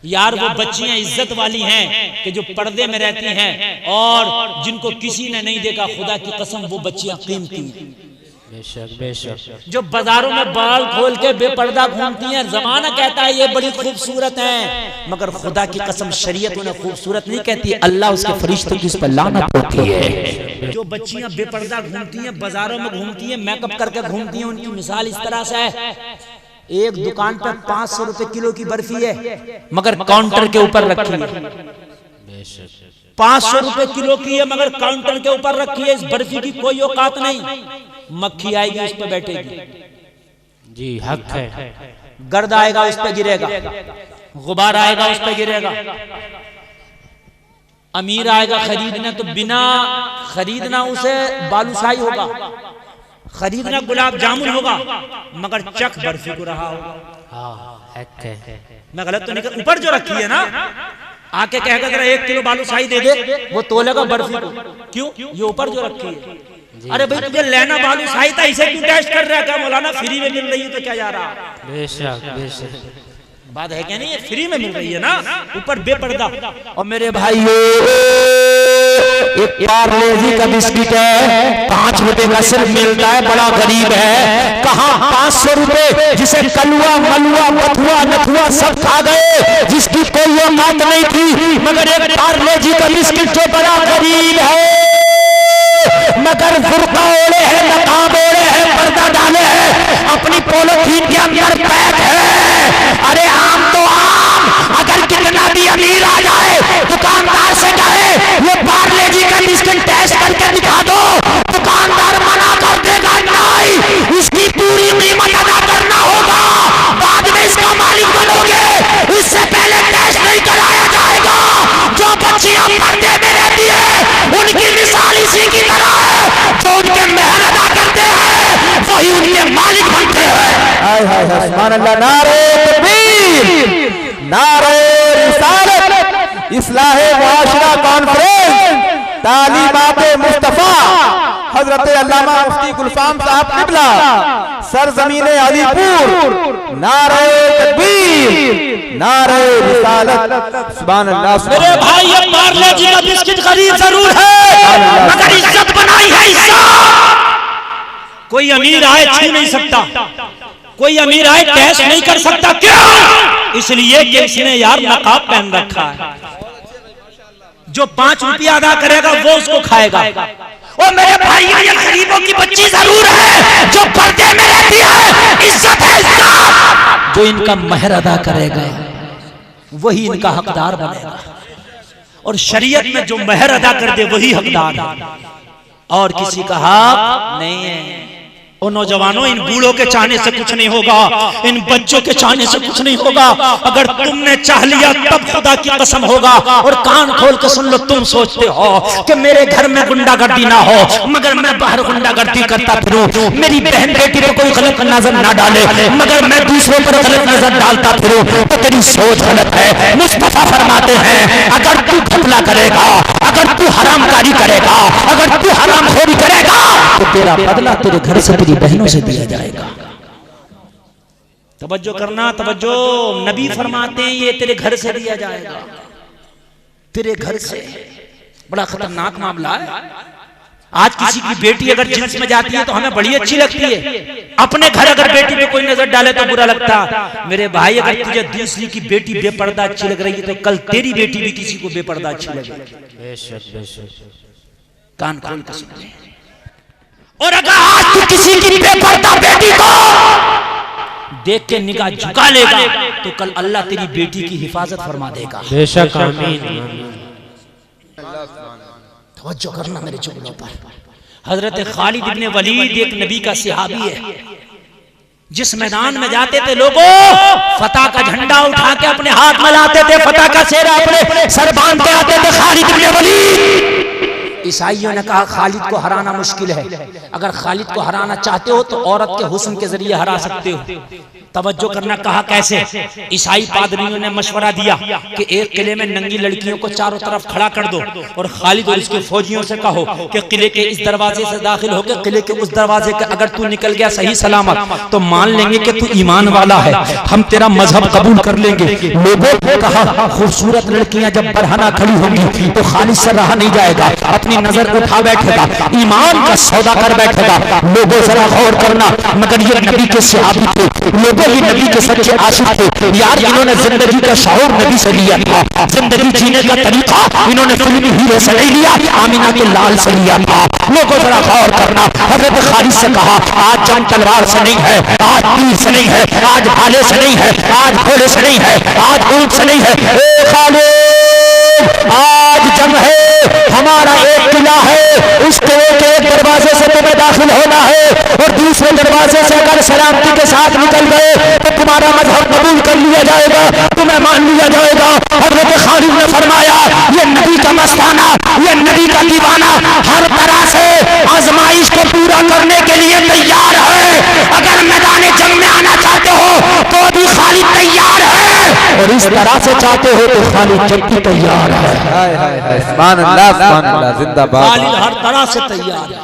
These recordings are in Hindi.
यार वो बच्चियां इज्जत वाली हैं कि जो पर्दे में रहती हैं और जिनको किसी ने नहीं देखा, खुदा की कसम वो बच्चियां कीमती हैं। बेशक बेशक। जो बाजारों में बाल खोल के बेपर्दा घूमती हैं, जमाना कहता है ये बड़ी खूबसूरत हैं, मगर खुदा की कसम शरीयत उन्हें खूबसूरत नहीं कहती, अल्लाह उसके फरिश्तों की उस पर लानत होती है। जो बच्चियां बेपर्दा घूमती हैं, बाजारों में घूमती हैं, मेकअप करके घूमती हैं, उनकी मिसाल इस तरह से है, एक दुकान पर 500 रुपए किलो की बर्फी है मगर काउंटर के ऊपर रखी है। 500 रुपए किलो की है मगर काउंटर के ऊपर रखी है। इस बर्फी की कोई औकात नहीं, मक्खी आएगी उस पर बैठेगी, जी हक है, गर्द आएगा उस पर गिरेगा, गुबार आएगा उस पर गिरेगा। अमीर आएगा खरीदने तो बिना खरीदना उसे बालूशाही होगा, खरीदना गुलाब जामुन होगा, मगर चख बर्फी को रहा होगा। हाँ हक है। मैं गलत तो नहीं, ऊपर जो रखी है ना, आके कहेगा जरा 1 किलो बालूशाही दे दे, वो तोलेगा बर्फी को। क्यों? ये ऊपर जो रखी है। अरे भाई तुझे लेना बालूशाही था, इसे क्यों टेस्ट कर रहा है? क्या मौलाना फ्री में मिल रही है तो क्या जा रहा? बेशक बेशक, बात है क्या नहीं? फ्री में मिल रही है ना, ऊपर बेपर्दा। और मेरे भाइयों, एक पार्ले-जी का बिस्किट है, 5 रुपए का सिर्फ मिलता है, बड़ा गरीब है। कहाँ 500 रुपए, जिसे कलुआ मलुआ बथुआ नथुआ सब खा गए, जिसकी कोई औकात नहीं थी, मगर एक पार्ले-जी का बिस्किट जो बड़ा गरीब है, मगर बुर्का ओढ़े है, नकाब ओढ़े है, पर्दा डाले है, अपनी पॉलिथीन के अंदर पैक है। अरे आम तो आम, अगर कितना भी अमीर आ जाए, दुकानदार से कहे ये पार्ले-जी का बिस्किट टेस्ट करके दिखा दो, दुकानदार मना कर देगा, नहीं, इसकी पूरी कीमत अदा करना होगा, बाद में इसका मालिक बनोगे, इससे पहले टेस्ट नहीं कराया जाएगा। जो बच्चियां पर्दे में रहती है उनकी मिसाल इसी की तरह है, जो उनके मेहर अदा करते हैं वही उनके मालिक बनते हैं। हाय हाय हाय, सुभान अल्लाह, नारे तकबीर, नारे रिसालत, इस्लाहे मुआशरा कॉन्फ्रेंस, तालीमाते मुस्तफा, हजरत अल्लामा मुफ्ती गुलफाम साहब किबला, सरजमीने अलीपुर, नारे तकबीर, नारे रिसालत, सुभान अल्लाह। मेरे भाई ये पार्ले-जी का बिस्किट गरीब जरूर है मगर इज्जत बनाई है, इज्जत। कोई अमीर आए छू नहीं सकता, कोई अमीर आए टेस्ट नहीं कर सकता। क्यों? इसलिए कि इसने यार नकाब पहन रखा है। जो 5 रुपया अदा करेगा वो उसको खाएगा। और मेरे भाइयों, ये गरीबों की बच्ची जरूर है जो पर्दे में रहती है, इज्जत है, इज्जत। जो इनका महर अदा करेगा वही इनका हकदार बनेगा, और शरीयत में जो महर अदा कर दे वही हकदार है, और किसी का हक नहीं है। ओ नौजवानों, इन बूढ़ों के चाहने से कुछ नहीं होगा, इन बच्चों के चाहने से कुछ नहीं होगा। अगर तुमने चाह लिया तब खुदा की कसम होगा। और कान खोल के सुन लो, तुम सोचते हो कि मेरे घर में गुंडागर्दी ना हो मगर मैं बाहर गुंडागर्दी करता फिरूं, मेरी बहन बेटी पर कोई गलत नजर ना डाले मगर मैं दूसरों पर गलत नजर डालता फिरूं, तो तेरी सोच गलत है। मुस्तफा फरमाते हैं, अगर तू घपला करेगा, अगर तू हरामकारी करेगा, अगर तू हरामखोरी करेगा, तो तेरा बदला तेरे घर से, तेरी बहनों से दिया जाएगा। तवज्जो करना, तवज्जो। नबी फरमाते हैं ये तेरे घर से दिया जाएगा, तेरे घर से। बड़ा खतरनाक मामला है। आज किसी की बेटी अगर जींस में जाती है तो हमें बड़ी अच्छी लगती है, अपने घर अगर बेटी पे कोई नजर डाले तो बुरा लगता। मेरे भाई, अगर तुझे दूसरी की बेटी बेपर्दा अच्छी लग रही है तो कल तेरी बेटी भी किसी को बेपर्दा अच्छी लगेगी। बेशक बेशक, कान खोल के सुन ले। और अगर आज तू किसी की बेपर्दा बेटी को देख के निगाह झुका लेगा तो कल अल्लाह तेरी बेटी की हिफाजत फरमा देगा। बेशक, आमीन। तवज्जो करना मेरे जुमलों पर। हजरत खालिद इब्ने वलीद एक नबी का सहाबी है, जिस मैदान में जाते थे लोगों फतह का झंडा उठा के अपने हाथ में लाते थे, फतह का सेहरा अपने सर बांध के आते थे। खालिद इब्ने वलीद ईसाइयों ने कहा खालिद को हराना मुश्किल है, अगर खालिद को हराना चाहते हो तो औरत के हुस्न के जरिए हरा सकते हो। तवज्जो करना, कहा कैसे? ईसाई पादरियों ने मशवरा दिया कि एक किले में नंगी लड़कियों को चारों तरफ खड़ा कर दो और खालिद और उसके फौजियों से कहो कि किले के इस दरवाजे से दाखिल होकर किले के उस दरवाजे के अगर तू निकल गया सही सलामत तो मान लेंगे कि तू ईमान वाला है, हम तेरा मजहब कबूल कर लेंगे। लोगों ने कहा खूबसूरत लड़कियां जब बरहना खड़ी होंगी तो खालिद से रहा नहीं जाएगा, अपनी नजर उठा बैठेगा, ईमान का सौदा कर बैठेगा। लोगों जरा गौर करना, मगर ये नबी के सहाबी थे, लोगों की नबी के सच्चे आशिक थे यार। इन्होंने जिंदगी का शऊर नबी से लिया था, जिंदगी जीने का तरीका इन्होंने फिल्मी हीरो से नहीं लिया, आमिना के लाल से लिया था। लोगों जरा गौर करना, हजरत खालिद से कहा आज जंग तलवार से नहीं है, आज तीर से नहीं है, आज भाले से नहीं है, आज घोड़े से नहीं है, आज ऊंट से नहीं है। ए खालिद आज जंग है, हमारा एक किला है, उस किले के एक दरवाजे से तुम्हें दाखिल होना है और दूसरे दरवाजे से अगर सलामती के साथ निकल गए तो तुम्हारा मजहब कबूल कर लिया जाएगा, तुम्हें मान लिया जाएगा। हजरत खालिद ने फरमाया ये नबी का मस्ताना, ये नबी का दीवाना हर तरह से आजमाइश को पूरा करने के लिए तैयार है। अगर मैदान जंग में आना चाहते हो तो भी खालिद तैयार है, और इस तरह से चाहते हो तो खालिद जब भी तैयार है। जिंदाबाद। खालिद हर तरह से तैयार है,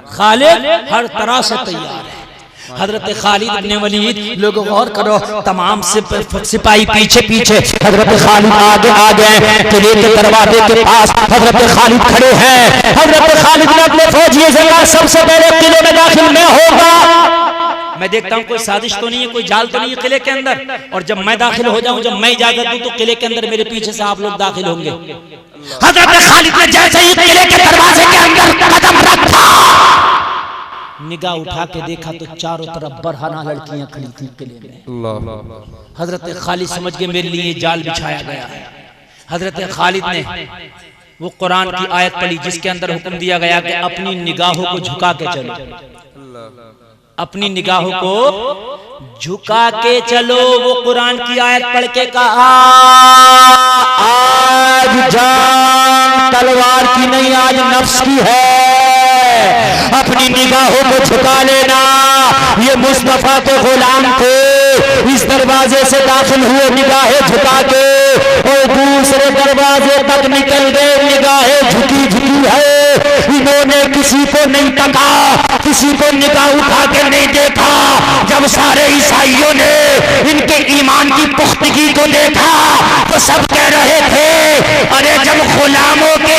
खालिद हर तरह से तैयार है। हजरत खालिद इब्ने वलीद, लोग गौर करो, तमाम सिपाही पीछे पीछे, हजरत खालिद आगे आ गए, किले के दरवाजे के पास हजरत खालिद खड़े हैं। हजरत खालिद ने अपने फौजियों से कहा सबसे पहले किले में दाखिल मैं होगा। मैं देखता हूँ कोई साजिश तो नहीं है, कोई जाल तो नहीं है किले के अंदर, और जब मैं दाखिल हो जाऊं, जब मैं इजाजत दूं तो किले के अंदर मेरे पीछे से आप लोग दाखिल होंगे। हजरत खालिद ने जैसे ही किले के दरवाजे के अंदर कदम रखा, निगाह उठा के देखा तो चारों तरफ बरहना लड़कियां खड़ी थी किले में। हजरत खालिद समझ के मेरे लिए जाल बिछाया गया है। हजरत खालिद ने वो कुरान की आयत पढ़ी जिसके अंदर हुक्म दिया गया कि अपनी निगाहों को झुका के चलो, अपनी निगाहों को झुका के चलो। वो कुरान की आयत पढ़ के कहा आज जान तलवार की नहीं, आज नफ्स की है, अपनी निगाहों को झुका लेना। ये मुस्तफा के गुलाम थे, इस दरवाजे से दाखिल हुए निगाहें झुका के और दूसरे दरवाजे तक निकल गए निगाहें झुकी झुकी है। इन्होंने किसी को नहीं तका, किसी को निगाह उठा के नहीं देखा। जब सारे ईसाइयों ने इनके ईमान की पुख्तगी को देखा तो सब कह रहे थे अरे जब गुलामों के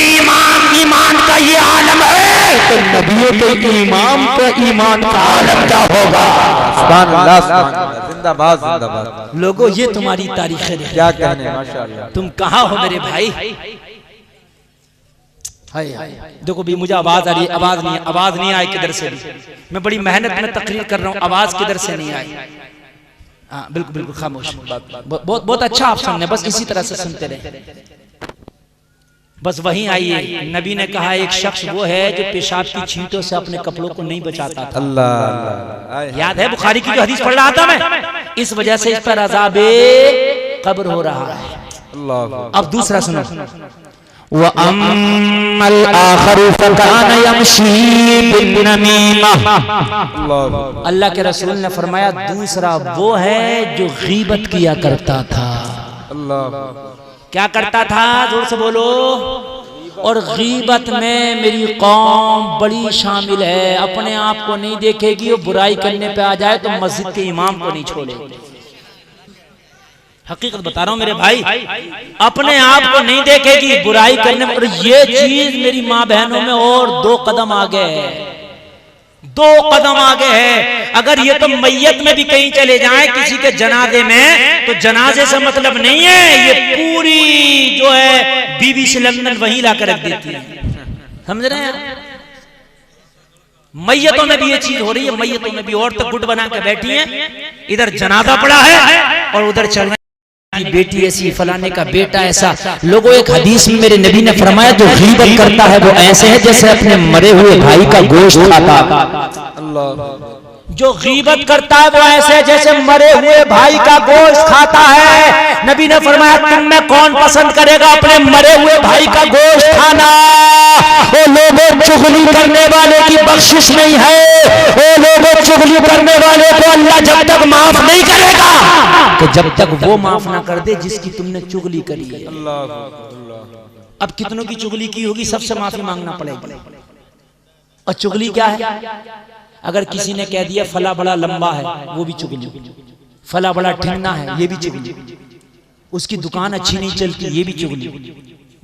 ईमान का ये आलम है तो नबियों के इमाम का ईमान का आलम क्या होगा। जिंदाबाद जिंदाबाद। लोगों ये तुम्हारी तारीख है, क्या कहने, माशाअल्लाह। तुम कहाँ हो मेरे भाई? देखो भी मुझे आवाज आ रही है, आवाज नहीं आई किधर से भी। मैं बड़ी मेहनत में तकरीर कर रहा हूँ, आवाज किधर से नहीं आई। हाँ बिल्कुल बिल्कुल खामोश। बहुत बहुत अच्छा आप सुनने, बस इसी तरह से सुनते रहे। बस वहीं आइए। नबी ने कहा एक शख्स वो है जो पेशाब की छींटों से अपने कपड़ों को नहीं बचाता था। अल्लाह, याद है बुखारी की जो हदीस पढ़ रहा था मैं, इस वजह से इस पर अज़ाबे कब्र हो रहा है। अल्लाह। अब दूसरा सुनो, वअम्मल आखिरु फकान यमशी बिन्नमीमा। अल्लाह के रसूल ने फरमाया दूसरा वो है जो गीबत किया करता था। अल्लाह। क्या करता था? जोर से बोलो। और गीबत में मेरी कौम बड़ी शामिल है। अपने आप को नहीं देखेगी, वो बुराई करने पे आ जाए तो मस्जिद के इमाम को नहीं छोड़ेगी। हकीकत बता रहा हूं मेरे भाई, अपने आप को नहीं देखेगी बुराई करने में। और ये चीज मेरी माँ बहनों में और 2 कदम आगे है, 2 कदम आगे है। अगर ये तो मैयत में भी कहीं चले जाएं किसी के जनाजे में, तो जनाजे से मतलब नहीं है, ये पूरी जो है बीवी से लंदन वहीं लाकर रख देती है। समझ रहे हैं? मैयतों में भी ये चीज हो रही है। मैयतों में भी औरतें गुट बना के बैठी हैं, इधर जनाजा पड़ा है और उधर चल रहे की बेटी ऐसी, फलाने का बेटा ऐसा। लोगों एक हदीस में मेरे नबी ने फरमाया जो गीबत करता है वो ऐसे है जैसे अपने मरे हुए भाई का गोश्त खाता। जो गीबत करता है वो ऐसे जैसे मरे हुए भाई का गोश्त खाता है। नबी नबी ने फरमाया तुम में कौन पसंद करेगा अपने मरे हुए भाई का गोश्त खाना? वो लोगों चुगली करने वाले की बख्शिश नहीं है। वो लोगों चुगली करने वाले को अल्लाह जब तक माफ नहीं करेगा कि जब तक वो माफ ना कर दे जिसकी तुमने चुगली करी है। अब कितनों की चुगली की होगी, सबसे माफी मांगना पड़ेगी। और चुगली क्या है? अगर किसी ने कह दिया फला बड़ा लंबा है, वो भी चुगली। फला बड़ा ठिंगना है, ये भी चुगली। उसकी दुकान अच्छी नहीं चलती, ये भी चुगली।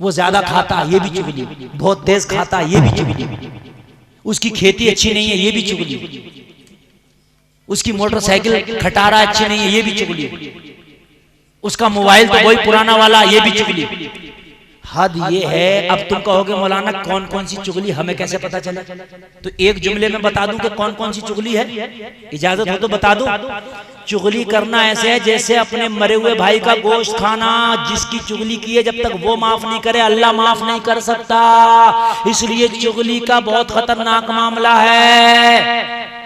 वो ज्यादा खाता, ये भी चुगली। बहुत तेज खाता, ये भी चुगली। उसकी खेती अच्छी नहीं है, ये भी चुगली। उसकी मोटरसाइकिल खटारा अच्छी नहीं है, ये भी चुगली। उसका मोबाइल तो वही पुराना वाला, ये भी चुगली। हद ये है। अब तुम कहोगे मौलाना कौन कौन सी चुगली, हमें कैसे पता चले? तो एक जुमले में बता दूं कि कौन कौन सी चुगली है। इजाजत हो तो बता दूं। चुगली करना ऐसे है जैसे अपने मरे हुए भाई का गोश्त खाना। जिसकी चुगली की है जब तक वो माफ नहीं करे अल्लाह माफ नहीं कर सकता। इसलिए चुगली का बहुत खतरनाक मामला है।